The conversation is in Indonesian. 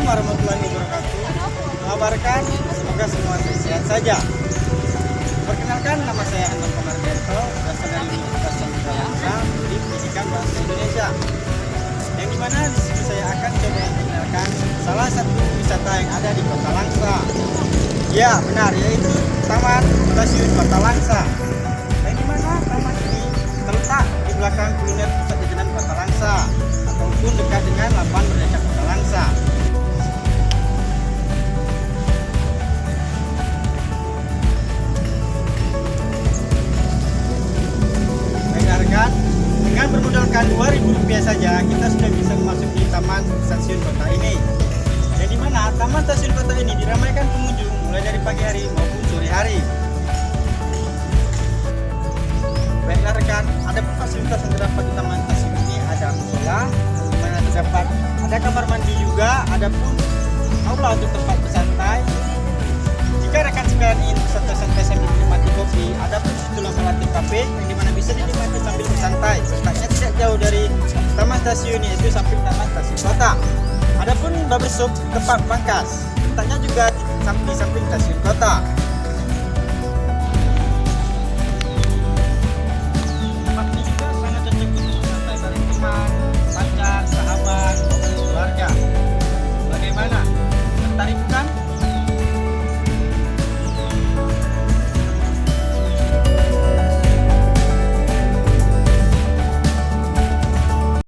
warahmatullahi wabarakatuh. Mengabarkan semoga semua sehat saja. Perkenalkan, nama saya Anton Komardianto, berasal dari Universitas Samudra Langsa di Pendidikan Bahasa Indonesia. Yang dimana di sini saya akan coba memperkenalkan salah satu wisata yang ada di Kota Langsa. Ya, benar, yaitu Taman Stasiun Kota Langsa. Yang dimana taman ini terletak di belakang kuliner pusat jajanan Kota Langsa, ataupun dekat dengan Lapangan Merdeka Kota Langsa. Dengarkan, dengan bermodalkan Rp2.000 saja, kita sudah bisa memasuki Taman Stasiun Kota ini. Yang dimana Taman Stasiun Kota ini diramaikan pengunjung mulai dari pagi hari maupun sore hari. Baiklah rekan, ada fasilitas yang terdapat di Taman Stasiun ini. Ada musola, di mana terdapat ada kamar mandi juga, ada pun aula untuk tempat bersantai. Jika rekan sekalian ingin bersantai-santai sambil menikmati kopi, ada pun sejumlah alternatif kafe yang dimana bisa dinikmati sambil bersantai. Letaknya tidak jauh dari Taman Stasiun, yaitu samping Taman Stasiun Kota. Adapun barbershop tempat pangkas, letaknya juga di samping Stasiun Kota.